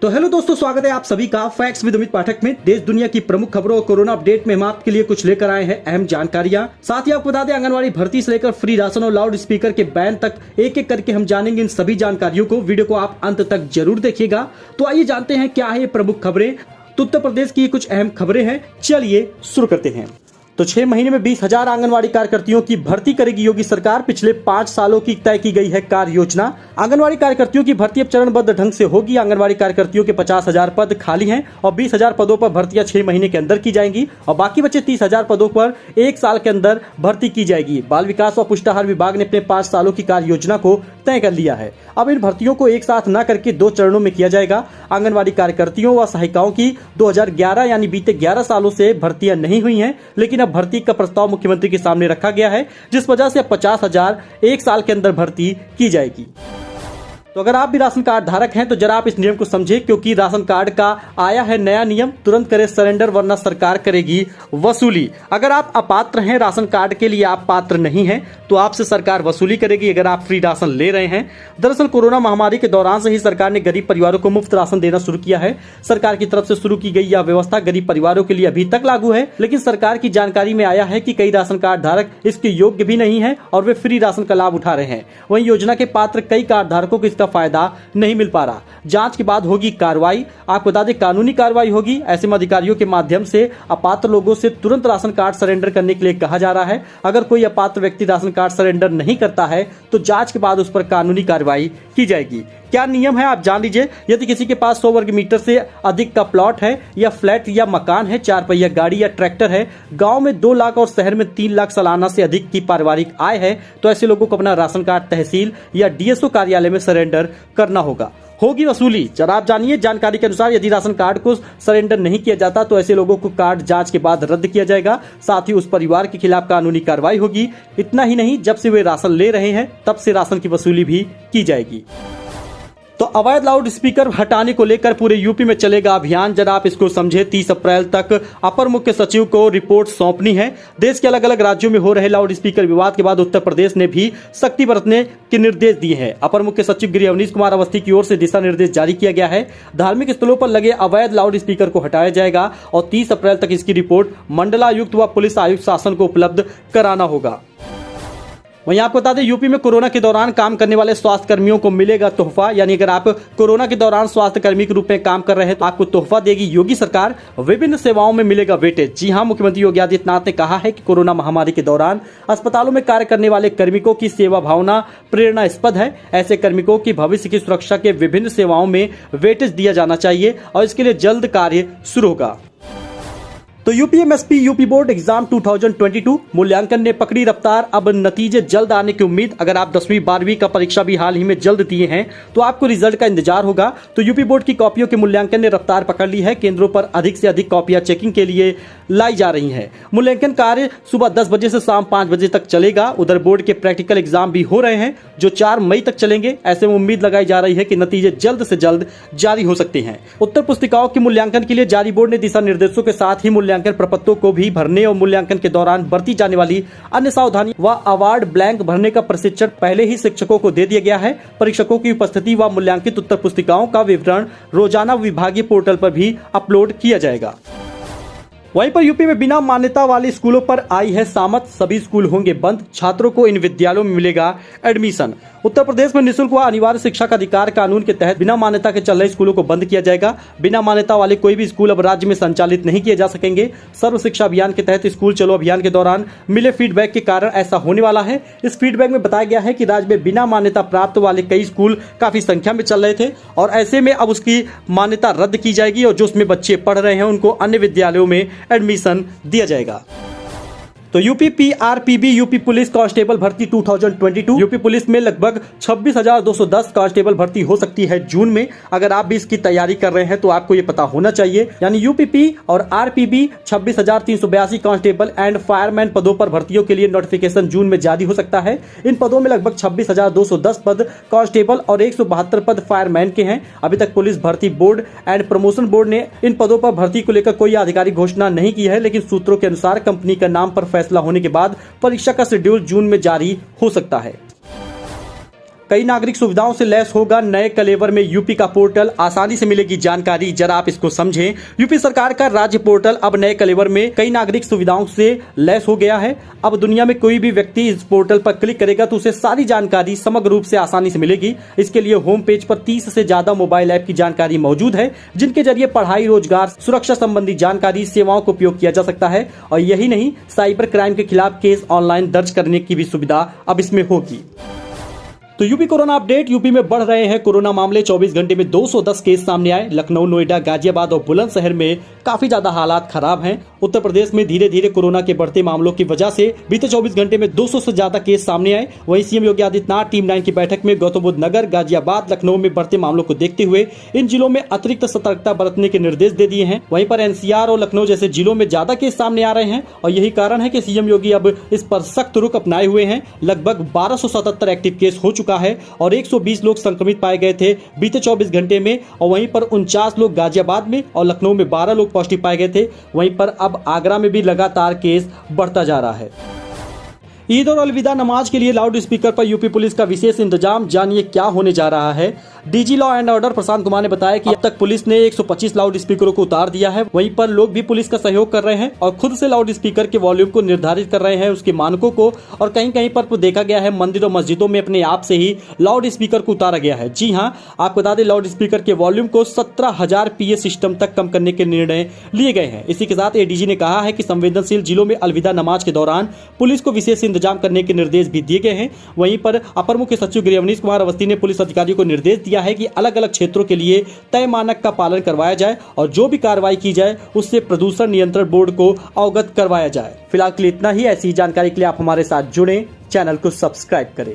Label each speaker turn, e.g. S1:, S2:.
S1: तो हेलो दोस्तों, स्वागत है आप सभी का फैक्ट्स विद अमित पाठक में। देश दुनिया की प्रमुख खबरों और कोरोना अपडेट में हम आपके लिए कुछ लेकर आए हैं अहम जानकारियां। साथ ही आपको बता दें, आंगनवाड़ी भर्ती से लेकर फ्री राशन और लाउड स्पीकर के बैन तक एक एक करके हम जानेंगे इन सभी जानकारियों को। वीडियो को आप अंत तक जरूर देखिएगा। तो आइए जानते हैं क्या है ये प्रमुख खबरें। तो उत्तर प्रदेश की कुछ अहम खबरें हैं, चलिए शुरू करते हैं। तो 6 महीने में 20,000 आंगनवाड़ी कार्यकर्तियों की भर्ती करेगी योगी सरकार। पिछले 5 सालों की तय की गई है कार्य योजना। आंगनवाड़ी कार्यकर्तियों की भर्ती अब चरणबद्ध ढंग से होगी। आंगनवाड़ी कार्यकर्तियों के 50,000 पद खाली हैं और 20,000 पदों पर भर्तियां 6 महीने के अंदर की जाएंगी और बाकी बचे 30,000 पदों पर 1 साल के अंदर भर्ती की जाएगी। बाल विकास व पुष्टाहार विभाग ने अपने 5 सालों की कार्य योजना को तय कर लिया है। अब इन भर्तियों को एक साथ न करके 2 चरणों में किया जाएगा। आंगनवाड़ी कार्यकर्तियों व सहायिकाओं की 2011 यानी बीते 11 सालों से भर्तियां नहीं हुई हैं, लेकिन अब भर्ती का प्रस्ताव मुख्यमंत्री के सामने रखा गया है, जिस वजह से अब 50,000 1 साल के अंदर भर्ती की जाएगी। तो अगर आप भी राशन कार्ड धारक हैं तो जरा आप इस नियम को समझें, क्योंकि राशन कार्ड का आया है नया नियम। तुरंत करें सरेंडर वरना सरकार करेगी वसूली। अगर आप अपात्र हैं, राशन कार्ड के लिए आप पात्र नहीं हैं, तो आपसे सरकार वसूली करेगी अगर आप फ्री राशन ले रहे हैं। दरअसल कोरोना महामारी के दौरान से ही सरकार ने गरीब परिवारों को मुफ्त राशन देना शुरू किया है। सरकार की तरफ से शुरू की गई यह व्यवस्था गरीब परिवारों के लिए अभी तक लागू है, लेकिन सरकार की जानकारी में आया है कि कई राशन कार्ड धारक इसके योग्य भी नहीं है और वे फ्री राशन का लाभ उठा रहे हैं। वहीं योजना के पात्र कई कार्ड धारकों को फायदा नहीं मिल पा रहा। जांच के बाद होगी कार्रवाई। आपको बता दें, कानूनी कार्रवाई होगी। ऐसे में अधिकारियों के माध्यम से अपात्र लोगों से तुरंत राशन कार्ड सरेंडर करने के लिए कहा जा रहा है। अगर कोई अपात्र व्यक्ति राशन कार्ड सरेंडर नहीं करता है तो जांच के बाद उस पर कानूनी कार्रवाई की जाएगी। क्या नियम है आप जान लीजिए। यदि किसी के पास 100 वर्ग मीटर से अधिक का प्लॉट है या फ्लैट या मकान है, 4 पहिया गाड़ी या ट्रैक्टर है, गांव में 2 लाख और शहर में 3 लाख सालाना से अधिक की पारिवारिक आय है, तो ऐसे लोगों को अपना राशन कार्ड तहसील या डीएसओ कार्यालय में सरेंडर करना होगा। होगी वसूली। जरा आप जानिए, जानकारी के अनुसार यदि राशन कार्ड को सरेंडर नहीं किया जाता तो ऐसे लोगों को कार्ड जांच के बाद रद्द किया जाएगा। साथ ही उस परिवार के खिलाफ कानूनी कार्रवाई होगी। इतना ही नहीं, जब से वे राशन ले रहे हैं तब से राशन की वसूली भी की जाएगी। तो अवैध लाउड स्पीकर हटाने को लेकर पूरे यूपी में चलेगा अभियान। जरा आप इसको समझे। 30 अप्रैल तक अपर मुख्य सचिव को रिपोर्ट सौंपनी है। देश के अलग अलग राज्यों में हो रहे लाउड स्पीकर विवाद के बाद उत्तर प्रदेश ने भी सख्ती बरतने के निर्देश दिए हैं। अपर मुख्य सचिव गृह अवनीश कुमार अवस्थी की ओर से दिशा निर्देश जारी किया गया है। धार्मिक स्थलों पर लगे अवैध लाउड स्पीकर को हटाया जाएगा और 30 अप्रैल तक इसकी रिपोर्ट मंडलायुक्त व पुलिस आयुक्त शासन को उपलब्ध कराना होगा। वहीं आपको बता दें, यूपी में कोरोना के दौरान काम करने वाले स्वास्थ्य कर्मियों को मिलेगा तोहफा। यानी अगर आप कोरोना के दौरान स्वास्थ्य कर्मी के रूप में काम कर रहे हैं तो आपको तोहफा देगी योगी सरकार। विभिन्न सेवाओं में मिलेगा वेटेज। जी हां, मुख्यमंत्री योगी आदित्यनाथ ने कहा है कि कोरोना महामारी के दौरान अस्पतालों में कार्य करने वाले कार्मिकों की सेवा भावना प्रेरणास्पद है। ऐसे कार्मिकों की भविष्य की सुरक्षा के विभिन्न सेवाओं में वेटेज दिया जाना चाहिए और इसके लिए जल्द कार्य शुरू होगा। तो यूपीएमएसपी यूपी बोर्ड एग्जाम 2022 मूल्यांकन ने पकड़ी रफ्तार। अब नतीजे जल्द आने की उम्मीद। अगर आप 10वीं 12वीं का परीक्षा भी हाल ही में जल्द दिए हैं तो आपको रिजल्ट का इंतजार होगा। तो यूपी बोर्ड की कॉपियों के मूल्यांकन ने रफ्तार पकड़ ली है। केंद्रों पर अधिक से अधिक कॉपियां चेकिंग के लिए लाई जा रही हैं। मूल्यांकन कार्य सुबह 10 बजे से शाम 5 बजे तक चलेगा। उधर बोर्ड के प्रैक्टिकल एग्जाम भी हो रहे हैं जो 4 मई तक चलेंगे। ऐसे में उम्मीद लगाई जा रही है कि नतीजे जल्द से जल्द जारी हो सकते हैं। उत्तर पुस्तिकाओं के मूल्यांकन के लिए जारी बोर्ड ने दिशा निर्देशों के साथ ही मूल्यांकन प्रपत्रों को भी भरने और मूल्यांकन के दौरान बरती जाने वाली अन्य सावधानी व अवार्ड ब्लैंक भरने का प्रशिक्षण पहले ही शिक्षकों को दे दिया गया है। परीक्षकों की उपस्थिति व मूल्यांकित उत्तर पुस्तिकाओं का विवरण रोजाना विभागीय पोर्टल पर भी अपलोड किया जाएगा। वहीं पर यूपी में बिना मान्यता वाले स्कूलों पर आई है सामत। सभी स्कूल होंगे बंद। छात्रों को इन विद्यालयों में मिलेगा एडमिशन। उत्तर प्रदेश में निःशुल्क व अनिवार्य शिक्षा का अधिकार कानून के तहत बिना मान्यता के चल रहे स्कूलों को बंद किया जाएगा। बिना मान्यता वाले कोई भी स्कूल अब राज्य में संचालित नहीं किए जा सकेंगे। सर्व शिक्षा अभियान के तहत स्कूल चलो अभियान के दौरान मिले फीडबैक के कारण ऐसा होने वाला है। इस फीडबैक में बताया गया है कि राज्य में बिना मान्यता प्राप्त वाले कई स्कूल काफी संख्या में चल रहे थे और ऐसे में अब उसकी मान्यता रद्द की जाएगी और जो उसमें बच्चे पढ़ रहे हैं उनको अन्य विद्यालयों में एडमिशन दिया जाएगा। तो यूपी पीआरपीबी यूपी पुलिस कांस्टेबल भर्ती 2022। यूपी पुलिस में लगभग 26,210 कांस्टेबल भर्ती हो सकती है जून में। अगर आप भी इसकी तैयारी कर रहे हैं तो आपको ये पता होना चाहिए। यानी यूपीपी और आरपीबी 26,382 कांस्टेबल एंड फायरमैन पदों पर भर्तियों के लिए नोटिफिकेशन जून में जारी हो सकता है। इन पदों में लगभग 26,210 पद कांस्टेबल और 172 पद फायरमैन के हैं। अभी तक पुलिस भर्ती बोर्ड एंड प्रमोशन बोर्ड ने इन पदों पर भर्ती को लेकर कोई आधिकारिक घोषणा नहीं की है, लेकिन सूत्रों के अनुसार कंपनी का नाम पर फैसला होने के बाद परीक्षा का शेड्यूल जून में जारी हो सकता है। कई नागरिक सुविधाओं से लैस होगा नए कलेवर में यूपी का पोर्टल, आसानी से मिलेगी जानकारी, जरा आप इसको समझें। यूपी सरकार का राज्य पोर्टल अब नए कलेवर में कई नागरिक सुविधाओं से लैस हो गया है। अब दुनिया में कोई भी व्यक्ति इस पोर्टल पर क्लिक करेगा तो उसे सारी जानकारी समग्र रूप से आसानी से मिलेगी। इसके लिए होम पेज पर 30 से ज्यादा मोबाइल ऐप की जानकारी मौजूद है, जिनके जरिए पढ़ाई, रोजगार, सुरक्षा संबंधी जानकारी, सेवाओं का उपयोग किया जा सकता है। और यही नहीं, साइबर क्राइम के खिलाफ केस ऑनलाइन दर्ज करने की भी सुविधा अब इसमें होगी। तो यूपी कोरोना अपडेट। यूपी में बढ़ रहे हैं कोरोना मामले। 24 घंटे में 210 केस सामने आए। लखनऊ, नोएडा, गाजियाबाद और बुलंदशहर में काफी ज्यादा हालात खराब हैं। उत्तर प्रदेश में धीरे धीरे कोरोना के बढ़ते मामलों की वजह से बीते 24 घंटे में 200 से ज्यादा केस सामने आए। वहीं सीएम योगी आदित्यनाथ टीम 9 की बैठक में गौतम बुद्ध नगर, गाजियाबाद, लखनऊ में बढ़ते मामलों को देखते हुए इन जिलों में अतिरिक्त सतर्कता बरतने के निर्देश दे दिए हैं। वहीं पर एनसीआर और लखनऊ जैसे जिलों में ज्यादा केस सामने आ रहे हैं और यही कारण है कि सीएम योगी अब इस पर सख्त रुख अपनाए हुए हैं। लगभग 1277 एक्टिव केस हो चुका है और 120 लोग संक्रमित पाए गए थे बीते 24 घंटे में। और वहीं पर 49 लोग गाजियाबाद में और लखनऊ में 12 लोग पॉजिटिव पाए गए थे। वहीं पर अब आगरा में भी लगातार केस बढ़ता जा रहा है। ईद और अलविदा नमाज के लिए लाउड स्पीकर पर यूपी पुलिस का विशेष इंतजाम, जानिए क्या होने जा रहा है। DG law and order Prashant Kumar ने बताया कि अब तक पुलिस ने 125 लाउड स्पीकरों को उतार दिया है। वहीं पर लोग भी पुलिस का सहयोग कर रहे हैं और खुद से लाउड स्पीकर के वॉल्यूम को निर्धारित कर रहे हैं, उसके मानकों को। और कहीं कहीं पर देखा गया है मंदिर और मस्जिदों में अपने आप से ही लाउड स्पीकर को उतारा गया है। जी हाँ, आपको बता दें, लाउड स्पीकर के वॉल्यूम को 17,000 PA सिस्टम तक कम करने के निर्णय लिए गए हैं। इसी के साथ एडीजी ने कहा है कि संवेदनशील जिलों में अलविदा नमाज के दौरान पुलिस को विशेष इंतजाम करने के निर्देश भी दिए गए हैं। वहीं पर अपर मुख्य सचिव गृह अवनीश कुमार अवस्थी ने पुलिस अधिकारियों को निर्देश दिया है कि अलग अलग क्षेत्रों के लिए तय मानक का पालन करवाया जाए और जो भी कार्रवाई की जाए उससे प्रदूषण नियंत्रण बोर्ड को अवगत करवाया जाए। फिलहाल के लिए इतना ही। ऐसी जानकारी के लिए आप हमारे साथ जुड़ें, चैनल को सब्सक्राइब करें।